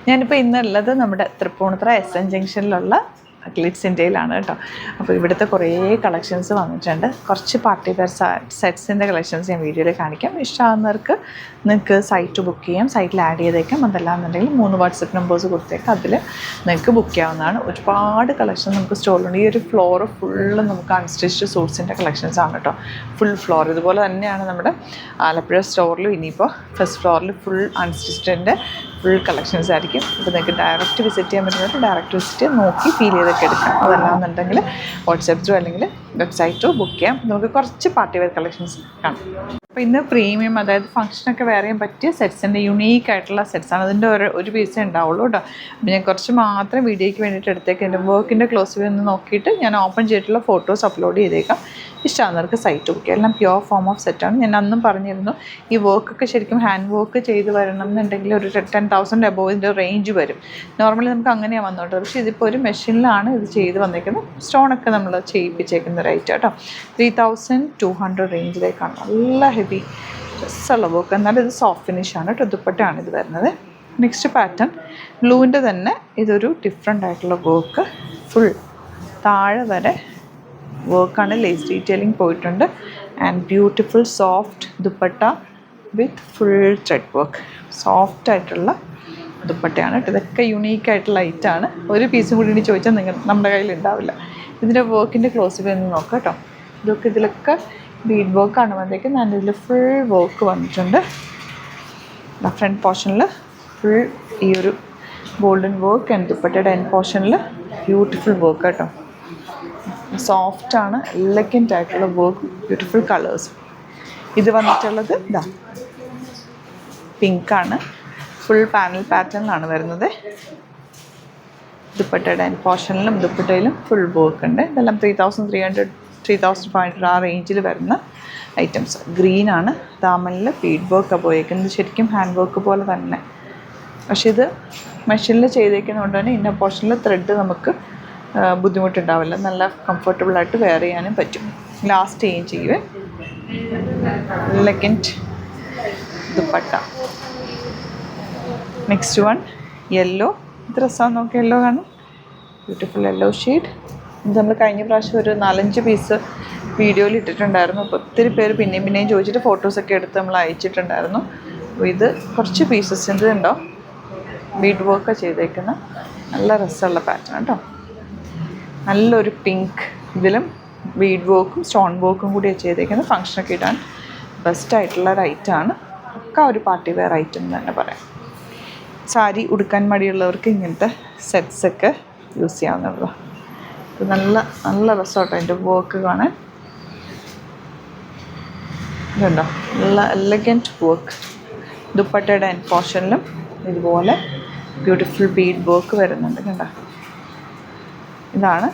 ഞാനിപ്പോൾ ഇന്നുള്ളത് നമ്മുടെ തൃപ്പൂണിത്തുറ എസ് എൻ ജംഗ്ഷനിലുള്ള ഗ്ലിറ്റ്സ് ഇന്ത്യയിലാണ് കേട്ടോ. അപ്പോൾ ഇവിടുത്തെ കുറേ കളക്ഷൻസ് വന്നിട്ടുണ്ട്. കുറച്ച് പാർട്ടി വെയർ സെറ്റ്സിൻ്റെ കളക്ഷൻസ് ഞാൻ വീഡിയോയിൽ കാണിക്കാം. ഇഷ്ടമാകുന്നവർക്ക് നിങ്ങൾക്ക് സൈറ്റ് ബുക്ക് ചെയ്യാം, സൈറ്റിൽ ആഡ് ചെയ്തേക്കാം. അതല്ലാന്നുണ്ടെങ്കിൽ 3 വാട്സപ്പ് നമ്പേഴ്സ് കൊടുത്തേക്കാം, അതിൽ നിങ്ങൾക്ക് ബുക്ക് ചെയ്യാവുന്നതാണ്. ഒരുപാട് കളക്ഷൻ നമുക്ക് സ്റ്റോറിലുണ്ട്. ഈ ഒരു ഫ്ലോർ ഫുള്ള് നമുക്ക് അൺസ്റ്റിച്ച്ഡ് സൂട്ട്സിൻ്റെ കളക്ഷൻസ് ആണ് കേട്ടോ. ഫുൾ ഫ്ലോർ ഇതുപോലെ തന്നെയാണ് നമ്മുടെ ആലപ്പുഴ സ്റ്റോറിലും. ഇനിയിപ്പോൾ ഫസ്റ്റ് ഫ്ലോറിൽ ഫുൾ അൺസ്റ്റിച്ച്ഡിൻ്റെ ഫുൾ കളക്ഷൻസ് ആയിരിക്കും. അപ്പോൾ നിങ്ങൾക്ക് ഡയറക്റ്റ് വിസിറ്റ് ചെയ്യാൻ പറ്റുന്നത് ഡയറക്റ്റ് വിസിറ്റ് നോക്കി ഫീൽ ചെയ്തൊക്കെ എടുക്കാം. അതല്ലാന്നുണ്ടെങ്കിൽ വാട്സാപ്പ് ത്രൂ അല്ലെങ്കിൽ വെബ്സൈറ്റോ ബുക്ക് ചെയ്യാം. നമുക്ക് കുറച്ച് പാർട്ടി വെയർ കളക്ഷൻസ് കാണാം. അപ്പോൾ ഇന്ന് പ്രീമിയം, അതായത് ഫംഗ്ഷനൊക്കെ വെയർ ചെയ്യാൻ പറ്റിയ സെറ്റ്സിൻ്റെ യുണീക്ക് ആയിട്ടുള്ള സെറ്റ്സാണ്. അതിൻ്റെ ഒരു പീസേ ഉണ്ടാവുള്ളൂ കേട്ടോ. അപ്പോൾ ഞാൻ കുറച്ച് മാത്രം വീഡിയോയ്ക്ക് വേണ്ടിയിട്ട് എടുത്തേക്ക് എൻ്റെ വർക്കിൻ്റെ ക്ലോസ് വ്യൂ ഒന്ന് നോക്കിയിട്ട് ഞാൻ ഓപ്പൺ ചെയ്തിട്ടുള്ള ഫോട്ടോസ് അപ്ലോഡ് ചെയ്തേക്കാം. ഇഷ്ടമാകുന്നവർക്ക് സൈറ്റ് ബുക്ക് ചെയ്യാം. എല്ലാം പ്യുവർ ഫോം ഓഫ് സെറ്റാണ്. ഞാൻ അന്നും പറഞ്ഞിരുന്നു ഈ വർക്കൊക്കെ ശരിക്കും ഹാൻഡ് വർക്ക് ചെയ്ത് വരണം എന്നുണ്ടെങ്കിൽ ഒരു 10,000 എബോവ് ഇതിൻ്റെ റേഞ്ച് വരും. നോർമലി നമുക്ക് അങ്ങനെയാണ് വന്നോട്ടെ. പക്ഷേ ഇതിപ്പോൾ ഒരു മെഷീനിലാണ് ഇത് ചെയ്ത് വന്നേക്കുന്നത്. സ്റ്റോണൊക്കെ നമ്മൾ ചെയ്യിപ്പിച്ചേക്കുന്ന റേറ്റ് കേട്ടോ. 3,200 റേഞ്ചിലേക്കാണ്. നല്ല ഹെവി ഡ്രസ്സുള്ള വർക്ക്. എന്നാലും ഇത് സോഫ്റ്റ് ഫിനിഷാണ് കേട്ടോ. ദുപ്പട്ടയാണ് ഇത് വരുന്നത്. നെക്സ്റ്റ് പാറ്റേൺ ബ്ലൂവിൻ്റെ തന്നെ ഇതൊരു ഡിഫറെൻ്റ് ആയിട്ടുള്ള വർക്ക്. ഫുൾ താഴെ വരെ വർക്കാണ്. ലേസ് ഡീറ്റെയിലിംഗ് പോയിട്ടുണ്ട്. And beautiful soft dupatta with full thread work. Soft ആയിട്ടുള്ള ദുപ്പട്ടയാണ് കേട്ടോ. ഇതൊക്കെ യുണീക്കായിട്ടുള്ള ഐറ്റാണ്. ഒരു പീസും കൂടി ചോദിച്ചാൽ നമ്മുടെ കയ്യിൽ ഉണ്ടാവില്ല. ഇതിൻ്റെ വർക്കിൻ്റെ ക്ലോസ് വ്യൂ ഒന്ന് നോക്കാം കേട്ടോ. ഇതിലൊക്കെ ബീഡ് വർക്കാണ് വന്നേക്കുന്നത്. ഞാൻ ഇതിൽ ഫുൾ വർക്ക് വന്നിട്ടുണ്ട്. ഫ്രണ്ട് പോർഷനിൽ ഫുൾ ഈ ഒരു ഗോൾഡൻ വർക്ക് ആൻഡ് ദുപ്പട്ടയുടെ എൻഡ് പോർഷനിൽ ബ്യൂട്ടിഫുൾ വർക്ക് കേട്ടോ. സോഫ്റ്റാണ്, എലഗൻ്റ് ആയിട്ടുള്ള വർക്ക്, ബ്യൂട്ടിഫുൾ കളേഴ്സ്. ഇത് വന്നിട്ടുള്ളത് ഇതാ പിങ്കാണ്. ഫുൾ പാനൽ പാറ്റേണിലാണ് വരുന്നത്. ദുപ്പട്ടയുടെ എൻഡ് പോർഷനിലും ദുപ്പട്ടയിലും ഫുൾ വർക്ക് ഉണ്ട്. ഇതെല്ലാം 3,300 3,500 ആ റേഞ്ചിൽ വരുന്ന ഐറ്റംസ്. ഗ്രീനാണ്. ദാമനിൽ ബീഡ് വർക്കാണ് പോയേക്കുന്നത്. ശരിക്കും ഹാൻഡ് വർക്ക് പോലെ തന്നെ. പക്ഷേ ഇത് മെഷീനിൽ ചെയ്തേക്കുന്നതുകൊണ്ട് തന്നെ ഇന്ന പോർഷനിൽ ത്രെഡ് നമുക്ക് ബുദ്ധിമുട്ടുണ്ടാവില്ല. നല്ല കംഫർട്ടബിളായിട്ട് വെയർ ചെയ്യാനും പറ്റും. ലാസ്റ്റ് ചെയ്യുവേ elegant dupatta. Next one yellow. ഇത് രസമാണ് നോക്കി. യെല്ലോ കാണും. Beautiful yellow shade. ഇത് നമ്മൾ കഴിഞ്ഞ പ്രാവശ്യം ഒരു 4-5 പീസ് വീഡിയോയിൽ ഇട്ടിട്ടുണ്ടായിരുന്നു. അപ്പോൾ ഒത്തിരി പേര് പിന്നെയും ചോദിച്ചിട്ട് ഫോട്ടോസൊക്കെ എടുത്ത് നമ്മൾ അയച്ചിട്ടുണ്ടായിരുന്നു. അപ്പോൾ ഇത് കുറച്ച് പീസസിൻ്റെ ഉണ്ടോ ബീഡ് വർക്ക് ചെയ്തേക്കുന്ന നല്ല രസമുള്ള പാറ്റേൺ കേട്ടോ. നല്ലൊരു പിങ്ക്. ഇതിലും ബീഡ് വർക്കും സ്റ്റോൺ വർക്കും കൂടിയാണ് ചെയ്തേക്കുന്നത്. ഫങ്ഷനൊക്കെ ഇടാൻ ബെസ്റ്റായിട്ടുള്ള ഒരു ഐറ്റമാണ്. ഒക്കെ ഒരു പാർട്ടി വെയർ ഐറ്റം എന്ന് തന്നെ പറയാം. സാരി ഉടുക്കാൻ മടിയുള്ളവർക്ക് ഇങ്ങനത്തെ സെറ്റ്സൊക്കെ യൂസ് ചെയ്യാവുന്നതാണ്. ഇത് നല്ല രസമാട്ടോ അതിൻ്റെ വർക്ക് കാണാൻ. ഇതുണ്ടോ നല്ല എലഗൻ്റ് വർക്ക്. ദുപ്പട്ടയുടെ എൻഡ് പോർഷനിലും ഇതുപോലെ ബ്യൂട്ടിഫുൾ ബീഡ് വർക്ക് വരുന്നുണ്ട് കണ്ടോ. ഇതാണ്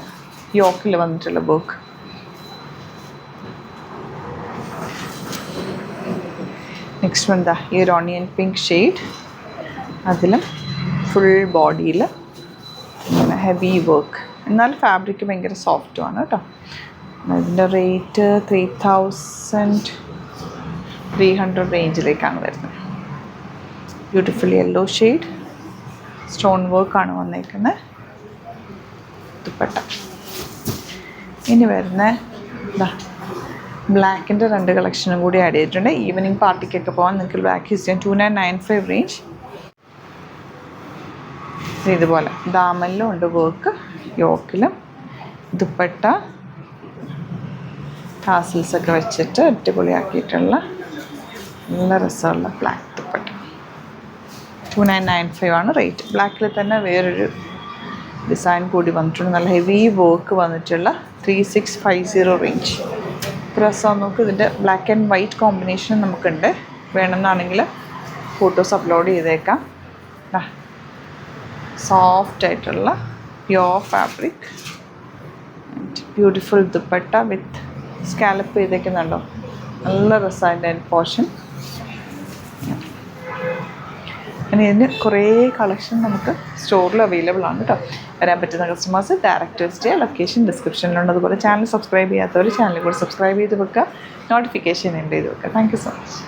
യോക്കിൽ വന്നിട്ടുള്ള വർക്ക്. നെക്സ്റ്റ് എന്താ ഈ ഒരു ഓണിയൻ പിങ്ക് ഷെയ്ഡ്. അതിലും ഫുൾ ബോഡിയിൽ ഇങ്ങനെ ഹെവി വർക്ക്. എന്നാൽ ഫാബ്രിക് ഭയങ്കര സോഫ്റ്റുമാണ് കേട്ടോ. ഇതിൻ്റെ റേറ്റ് 3,300 റേഞ്ചിലേക്കാണ് വരുന്നത്. Beautiful yellow shade. സ്റ്റോൺ വർക്കാണ് വന്നേക്കുന്നത്. ദുപ്പട്ട. ഇനി വരുന്ന ബ്ലാക്കിൻ്റെ 2 കളക്ഷനും കൂടി ആഡ് ചെയ്തിട്ടുണ്ട്. ഈവനിങ് പാർട്ടിക്കൊക്കെ പോകാൻ നിങ്ങൾക്ക് ബ്ലാക്ക് യൂസ് ചെയ്യാം. 2995 റേഞ്ച്. ഇതുപോലെ ദാമനിലും ഉണ്ട് വർക്ക്. യോക്കിലും ദുപ്പട്ട ടാസിൽസൊക്കെ വെച്ചിട്ട് അടിപൊളിയാക്കിയിട്ടുള്ള നല്ല രസമുള്ള ബ്ലാക്ക് ദുപ്പട്ട. 2995 ആണ് റേറ്റ്. ബ്ലാക്കിൽ തന്നെ വേറൊരു ഡിസൈൻ കൂടി വന്നിട്ടുണ്ട്. നല്ല ഹെവി വർക്ക് വന്നിട്ടുള്ള 3650 റേഞ്ച്. രസം നോക്ക്. ഇതിൻ്റെ ബ്ലാക്ക് ആൻഡ് വൈറ്റ് കോമ്പിനേഷൻ നമുക്കുണ്ട്. വേണമെന്നാണെങ്കിൽ ഫോട്ടോസ് അപ്ലോഡ് ചെയ്തേക്കാം. സോഫ്റ്റ് ആയിട്ടുള്ള പ്യുവർ ഫാബ്രിക്. ബ്യൂട്ടിഫുൾ ദുപ്പട്ട വിത്ത് സ്കാലപ്പ് ചെയ്തേക്കുന്നുണ്ടോ. നല്ല രസമാണ് അതിൻ്റെ പോർഷൻ. അങ്ങനെ ഇതിന് കുറേ കളക്ഷൻ നമുക്ക് സ്റ്റോറിൽ അവൈലബിൾ ആണ് കേട്ടോ. വരാൻ പറ്റുന്ന കസ്റ്റമേഴ്സ് ഡയറക്റ്റ് വിസിറ്റ് ചെയ്യുക. ലൊക്കേഷൻ ഡിസ്ക്രിപ്ഷനിലുണ്ട്. അതുപോലെ ചാനൽ സബ്സ്ക്രൈബ് ചെയ്യാത്തവർ ചാനൽ കൂടി സബ്സ്ക്രൈബ് ചെയ്ത് വെക്കുക. നോട്ടിഫിക്കേഷൻ എൻ്റ് ചെയ്ത് വെക്കുക. Thank you so much.